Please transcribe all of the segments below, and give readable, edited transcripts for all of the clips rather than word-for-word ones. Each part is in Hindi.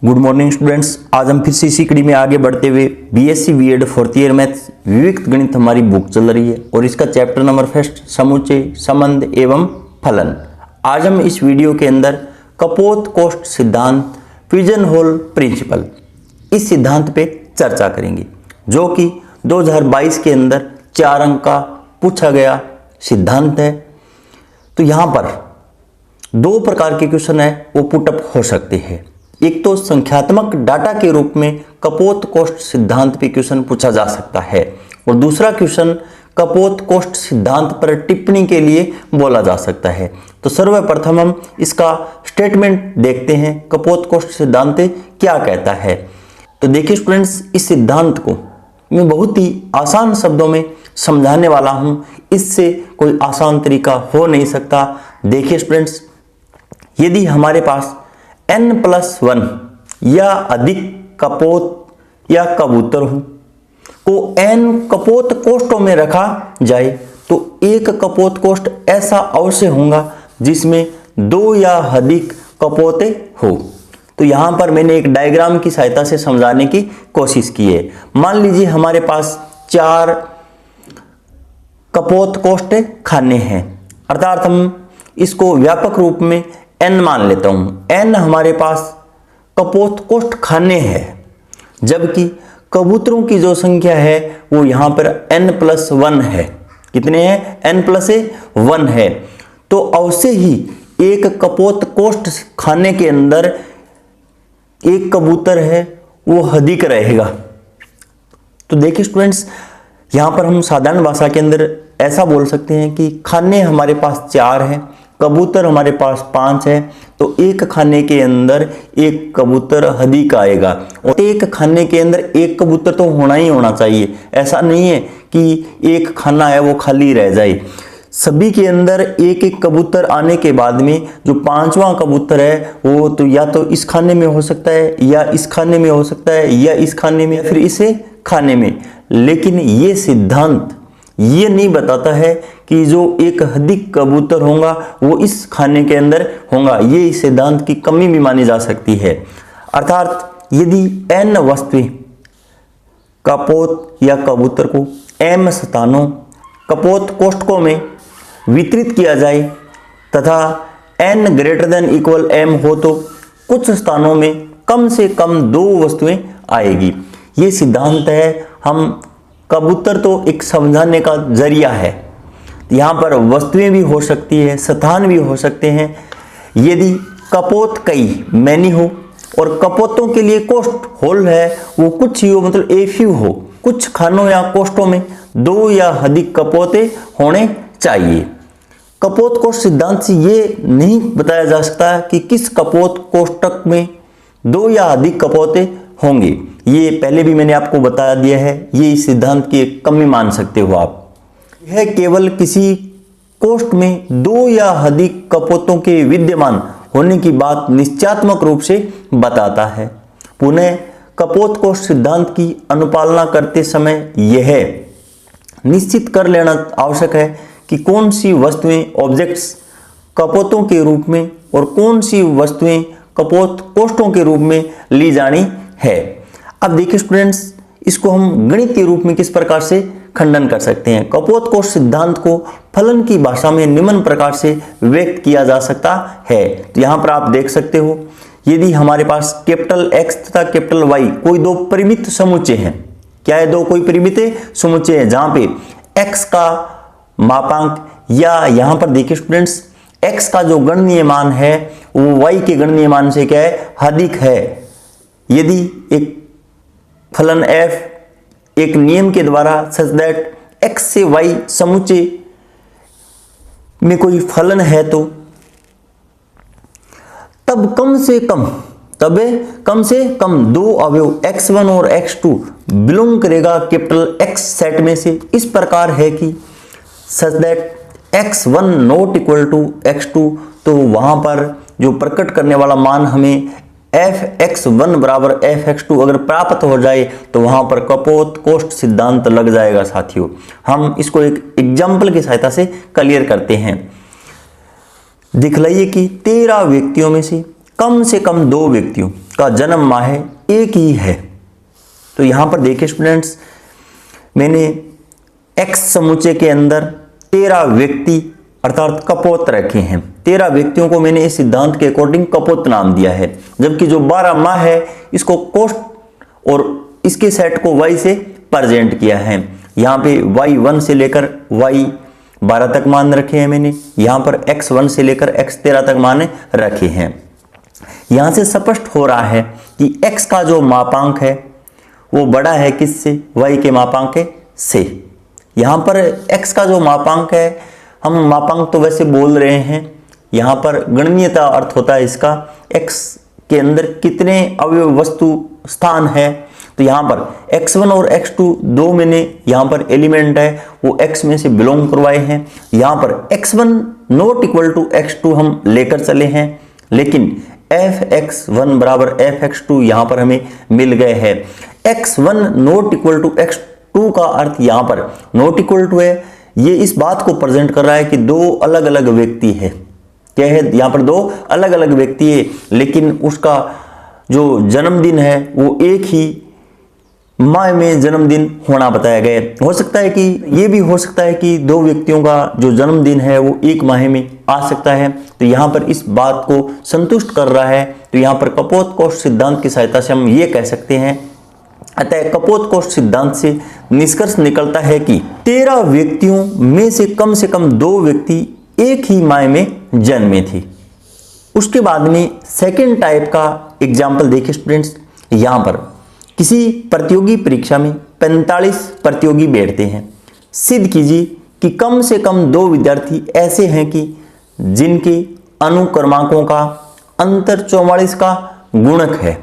Good morning students. आज हम फिर से इसी कड़ी में आगे बढ़ते हुए BSc BEd fourth year maths विविक्त गणित हमारी बुक चल रही है और इसका चैप्टर नंबर फर्स्ट समुच्चय संबंध एवं फलन। आज हम इस वीडियो के अंदर कपोत-कोष्ठ सिद्धांत पिजन होल प्रिंसिपल इस सिद्धांत पे चर्चा करेंगे, जो कि 2022 के अंदर 4 अंक का पूछा गया सिद्धांत है। तो यहाँ पर 2 प्रकार के क्वेश्चन है वो पुटअप हो सकते हैं। एक तो संख्यात्मक डाटा के रूप में कपोत-कोष्ठ सिद्धांत पे क्वेश्चन पूछा जा सकता है और दूसरा क्वेश्चन कपोत-कोष्ठ सिद्धांत पर टिप्पणी के लिए बोला जा सकता है। तो सर्वप्रथम हम इसका स्टेटमेंट देखते हैं, कपोत-कोष्ठ सिद्धांत क्या कहता है। तो देखिए स्टूडेंट्स, इस सिद्धांत को मैं बहुत ही आसान शब्दों में समझाने वाला हूं, इससे कोई आसान तरीका हो नहीं सकता। देखिए स्टूडेंट्स, यदि हमारे पास n+1 या अधिक कपोत या कबूतर हो को n कपोत कोष्ठों में रखा जाए तो एक कपोत कोष्ठ ऐसा अवश्य होगा जिसमें 2 या अधिक कपोते हो। तो यहां पर मैंने एक डायग्राम की सहायता से समझाने की कोशिश की है। मान लीजिए हमारे पास 4 कपोत कोष्ठ खाने हैं, अर्थात हम इसको व्यापक रूप में n मान लेता हूं। n हमारे पास कपोत कोष्ठ खाने हैं, जबकि कबूतरों की जो संख्या है वो यहां पर n+1 है। कितने हैं? n+1 है। तो अवश्य ही एक कपोत कोष्ठ खाने के अंदर एक कबूतर है वो अधिक रहेगा। तो देखिए स्टूडेंट्स, यहां पर हम साधारण भाषा के अंदर ऐसा बोल सकते हैं कि खाने हमारे पास 4 हैं, कबूतर हमारे पास 5 है, तो एक खाने के अंदर एक कबूतर अधिक आएगा और एक खाने के अंदर एक कबूतर तो होना ही होना चाहिए। ऐसा नहीं है कि एक खाना है वो खाली रह जाए। सभी के अंदर एक एक कबूतर आने के बाद में जो 5वां कबूतर है वो तो या तो इस खाने में हो सकता है या इस खाने में हो सकता है या इस खाने में या फिर इसे खाने में। लेकिन ये सिद्धांत ये नहीं बताता है कि जो एक अधिक कबूतर होगा वो इस खाने के अंदर होगा। ये इस सिद्धांत की कमी भी मानी जा सकती है। अर्थात यदि n वस्तुएं कपोत या कबूतर को m स्थानों कपोत कोष्ठकों में वितरित किया जाए तथा n > m हो तो कुछ स्थानों में कम से कम 2 वस्तुएं आएगी। ये सिद्धांत है। हम कबूतर तो एक समझाने का जरिया है, यहाँ पर वस्तुएं भी हो सकती है, स्थान भी हो सकते हैं। यदि कपोत कई मैनी हो और कपोतों के लिए कोष्ठ होल है वो कुछ ही हो, मतलब ए फ्यू हो, कुछ खानों या कोष्ठों में 2 या अधिक कपोते होने चाहिए। कपोत कोष्ठ सिद्धांत से ये नहीं बताया जा सकता कि किस कपोत कोष्ठक में 2 या अधिक कपोते होंगे। ये पहले भी मैंने आपको बता दिया है, ये इस सिद्धांत की एक कमी मान सकते हो आप। यह केवल किसी कोष्ठ में 2 या अधिक कपोतों के विद्यमान होने की बात निश्चयात्मक रूप से बताता है। पुनः कपोत कोष्ठ सिद्धांत की अनुपालना करते समय यह निश्चित कर लेना आवश्यक है कि कौन सी वस्तुएं ऑब्जेक्ट्स कपोतों के रूप में और कौन सी वस्तुएं कपोत कोष्ठों के रूप में ली जानी है। अब देखिए स्टूडेंट्स, इसको हम गणित के रूप में किस प्रकार से खंडन कर सकते हैं। कपोत कोष्ठ सिद्धांत को फलन की भाषा में निम्न प्रकार से व्यक्त किया जा सकता है। तो यहां पर आप देख सकते हो, यदि हमारे पास कैपिटल X तथा कैपिटल Y कोई 2 परिमित समुच्चय हैं। क्या है? 2 कोई परिमित समुच्चय है जहां पे x का मापांक या यहां पर देखिए स्टूडेंट्स, x का जो गणनीय मान है वो y के गणनीय मान से क्या है? अधिक है। यदि एक फलन f एक नियम के द्वारा सच दैट x से y समुच्चय में कोई फलन है तो तब कम से कम 2 अवयव x1 और x2 बिलोंग करेगा कैपिटल X सेट में से। इस प्रकार है कि such that x1 not equal to x2, तो वहां पर जो प्रकट करने वाला मान हमें fx1 बराबर fx2 अगर प्राप्त हो जाए तो वहां पर कपोत कोष्ठ सिद्धांत लग जाएगा। साथियों, हम इसको एक एग्जाम्पल की सहायता से क्लियर करते हैं। दिखलाइए कि 13 व्यक्तियों में से कम से कम दो व्यक्तियों का जन्म माह एक ही है। तो यहाँ पर देखिए स्टूडेंट्स, मैंने एक्स समुच्चय के अंदर 13 व्यक्ति अर्थात कपोत रखे हैं। 13 व्यक्तियों को मैंने इस सिद्धांत के अकॉर्डिंग कपोत नाम दिया है, जबकि जो 12 माह है इसको कोष्ठ और इसके सेट को y से प्रेजेंट किया है। यहाँ पे y1 से लेकर y12 तक मान रखे हैं मैंने, यहाँ पर x1 से लेकर x13 तक मान रखे हैं। यहाँ से स्पष्ट हो रहा है कि x का जो मापांक है वो बड़ा है किससे, y के मापांक से। यहाँ पर x का जो मापांक है, हम मापांक तो वैसे बोल रहे हैं, यहाँ पर गणनीयता अर्थ होता है इसका x के अंदर कितने अवयव वस्तु स्थान है। तो यहाँ पर x1 और x2 दो मैंने यहाँ पर एलिमेंट है वो x में से बिलोंग करवाए हैं। यहाँ पर x1 not equal to x2 हम लेकर चले हैं, लेकिन fx1 बराबर fx2 यहाँ पर हमें मिल गए हैं। x1 not equal to x2 का अर्थ यहाँ पर नॉट इक्वल टू है, ये इस बात को प्रेजेंट कर रहा है कि दो अलग अलग व्यक्ति है। क्या है, यहाँ पर दो अलग अलग व्यक्ति है, लेकिन उसका जो जन्मदिन है वो एक ही माह में जन्मदिन होना बताया गया है। हो सकता है कि ये भी हो सकता है कि दो व्यक्तियों का जो जन्मदिन है वो एक माह में आ सकता है। तो यहाँ पर इस बात को संतुष्ट कर रहा है। तो यहाँ पर कपोत कोष्ठ सिद्धांत की सहायता से हम ये कह सकते हैं, अतः कपोत कोष्ठ सिद्धांत से निष्कर्ष निकलता है कि 13 व्यक्तियों में से कम दो व्यक्ति एक ही माह में जन्मे थे। उसके बाद में सेकेंड टाइप का एग्जाम्पल देखिए स्टूडेंट्स, यहाँ पर किसी प्रतियोगी परीक्षा में 45 प्रतियोगी बैठते हैं। सिद्ध कीजिए कि कम से कम दो विद्यार्थी ऐसे हैं कि जिनके अनुक्रमांकों का अंतर 44 का गुणक है।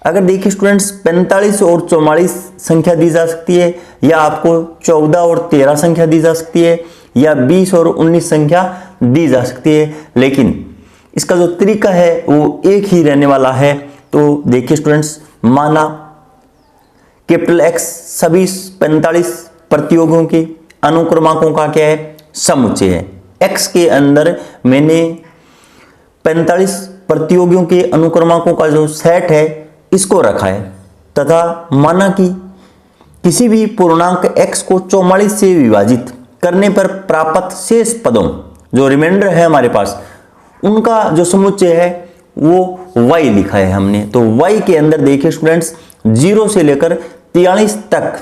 अगर देखिए स्टूडेंट्स, 45 और 44 संख्या दी जा सकती है, या आपको 14 और 13 संख्या दी जा सकती है, या 20 और 19 संख्या दी जा सकती है, लेकिन इसका जो तरीका है वो एक ही रहने वाला है। तो देखिए स्टूडेंट्स, माना कैपिटल X सभी 45 प्रतियोगियों के अनुक्रमांकों का क्या है, समुच्चय है। X के अंदर मैंने 45 प्रतियोगियों के अनुक्रमांकों का जो सेट है इसको रखा है, तथा माना कि किसी भी पूर्णांक x को 44 से विभाजित करने पर प्राप्त शेष पदों, जो रिमाइंडर है हमारे पास, उनका जो समुच्चय है वो y लिखा है हमने। तो y के अंदर देखिए स्टूडेंट्स 0 से लेकर 43 तक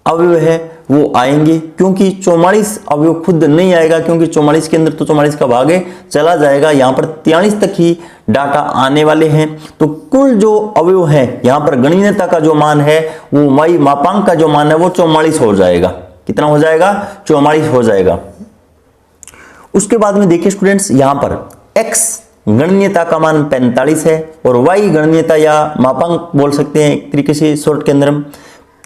अवयव है वो आएंगे, क्योंकि 44 अवयव खुद नहीं आएगा, क्योंकि 44 के अंदर तो 44 का भाग चला जाएगा। यहाँ पर 43 तक ही डाटा आने वाले हैं। तो कुल जो अवयव है, यहाँ पर गणनीयता का जो मान है वो y मापांक का जो मान है वो 44 हो जाएगा। कितना हो जाएगा, 44 हो जाएगा। उसके बाद में देखिए स्टूडेंट्स, यहाँ पर x गणनीयता का मान 45 है और y गणनीयता या मापांक बोल सकते हैं एक तरीके से शॉर्ट के अंदर हम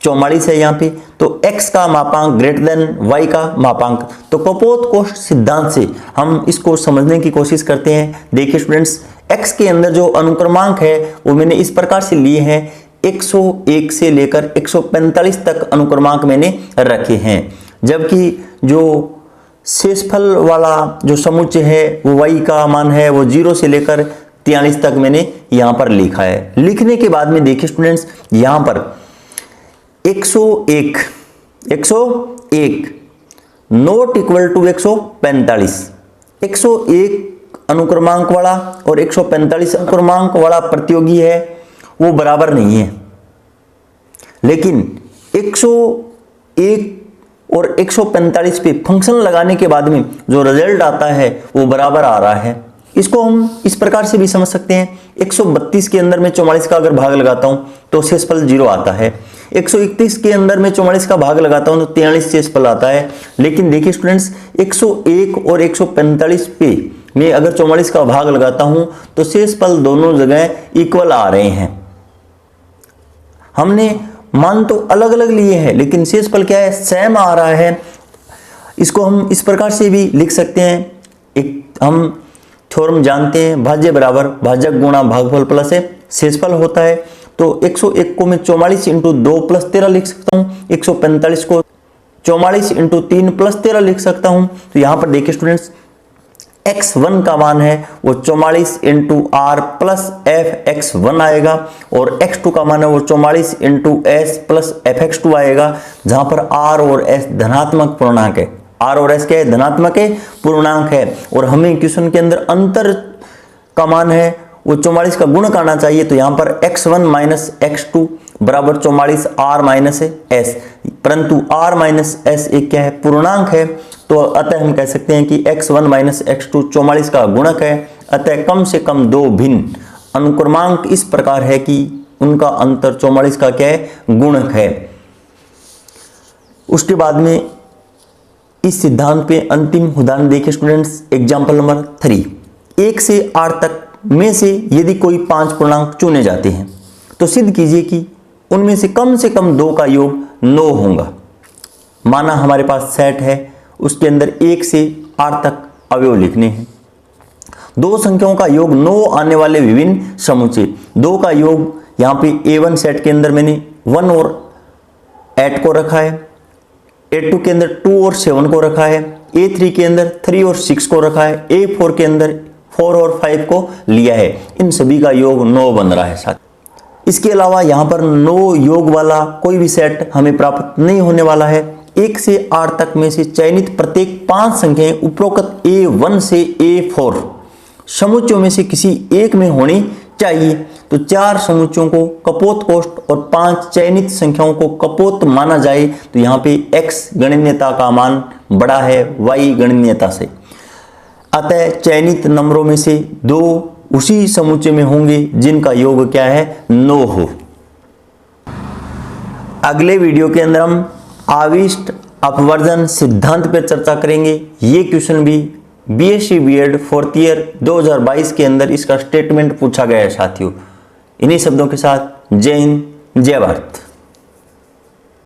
44 है यहाँ पे। तो x का मापांक ग्रेटर देन y का मापांक। तो कपोत कोष्ठ सिद्धांत से हम इसको समझने की कोशिश करते हैं। देखिए स्टूडेंट्स, x के अंदर जो अनुक्रमांक है वो मैंने इस प्रकार से लिए हैं, 101 से लेकर 145 तक अनुक्रमांक मैंने रखे हैं, जबकि जो शेषफल वाला जो समुच्चय है वो y का मान है वो 0 से लेकर 43 तक मैंने यहाँ पर लिखा है। लिखने के बाद में देखिए स्टूडेंट्स, यहाँ पर 101 नॉट इक्वल टू 145, 101 अनुक्रमांक वाला और 145 अनुक्रमांक वाला प्रतियोगी है वो बराबर नहीं है, लेकिन 101 और 145 पे फंक्शन लगाने के बाद में जो रिजल्ट आता है वो बराबर आ रहा है। इसको हम इस प्रकार से भी समझ सकते हैं, 132 के अंदर में 44 का अगर भाग लगाता हूं तो शेषफल 0 आता है, 131 के अंदर में 44 का भाग लगाता हूं तो 43 शेषफल आता है। लेकिन देखिए स्टूडेंट्स, 101 और 145 पे मैं अगर 44 का भाग लगाता हूं तो शेषफल दोनों जगह इक्वल आ रहे हैं। हमने मान तो अलग अलग लिए हैं, लेकिन शेषफल क्या है, सेम आ रहा है। इसको हम इस प्रकार से भी लिख सकते हैं, एक हम थ्योरम जानते हैं, भाज्य बराबर भाजक गुणा भागफल प्लस शेषफल होता है। तो 101 को मैं 44 इंटू 2 प्लस 13 लिख सकता हूँ, 145 को 44 इंटू 3 प्लस 13 लिख सकता हूँ। तो यहाँ पर देखिए स्टूडेंट्स, x1 का मान है वो 44 into R plus F X one आएगा और x2 का मान है वो 44 into S plus F X two आएगा, जहां पर r और s धनात्मक पूर्णांक है। r और s क्या है? धनात्मक है, पूर्णांक है। और हमें क्वेश्चन के अंदर अंतर का मान है वो 44 का गुणक आना चाहिए, तो यहां पर x1 माइनस x2 बराबर 44 r माइनस s, परंतु r माइनस s एक क्या है? पूर्णांक है। तो अतः हम कह सकते हैं कि x1 माइनस x2 44 का गुणक है। अतः कम से कम दो भिन्न अनुक्रमांक इस प्रकार है कि उनका अंतर 44 का क्या है? गुणक है। उसके बाद में इस सिद्धांत पे अंतिम उदाहरण देखिए स्टूडेंट्स, एग्जाम्पल नंबर 3। 1 से 8 तक में से यदि कोई 5 पूर्णांक चुने जाते हैं तो सिद्ध कीजिए कि उनमें से कम 2 का योग 9 होगा। माना हमारे पास सेट है, उसके अंदर 1 से 8 तक अवयव लिखने हैं। दो संख्याओं का योग 9 आने वाले विभिन्न समुच्चय, 2 का योग यहाँ पे A1 सेट के अंदर मैंने 1 और 8 को रखा है, A2 के अंदर 2 और 7 को रखा है, A3 के अंदर 3 और 6 को रखा है, A4 के अंदर 4 और 5 को लिया है। इन सभी का योग 9 बन रहा है साथ। इसके अलावा यहाँ पर 9 योग वाला कोई भी सेट हमें प्राप्त नहीं होने वाला है। 1 से 8 तक में से चयनित प्रत्येक 5 संख्याएं उपरोक्त A1 से A4 समुच्चयों में से किसी एक में होनी चाहिए। तो 4 समुच्चयों को कपोत कोष्ठ और 5 चयनित संख्याओं को कपोत माना जाए तो यहाँ पे x गणनीयता का मान बड़ा है y गणनीयता से। अतः चयनित नंबरों में से 2 उसी समुच्चय में होंगे जिनका योग क्या है? 9 हो। अगले वीडियो के अंदर हम आविष्ट अपवर्जन सिद्धांत पर चर्चा करेंगे। ये क्वेश्चन भी बीएससी बीएड 4th ईयर 2022 के अंदर इसका स्टेटमेंट पूछा गया है साथियों। इन्हीं शब्दों के साथ जय हिंद, जय भारत।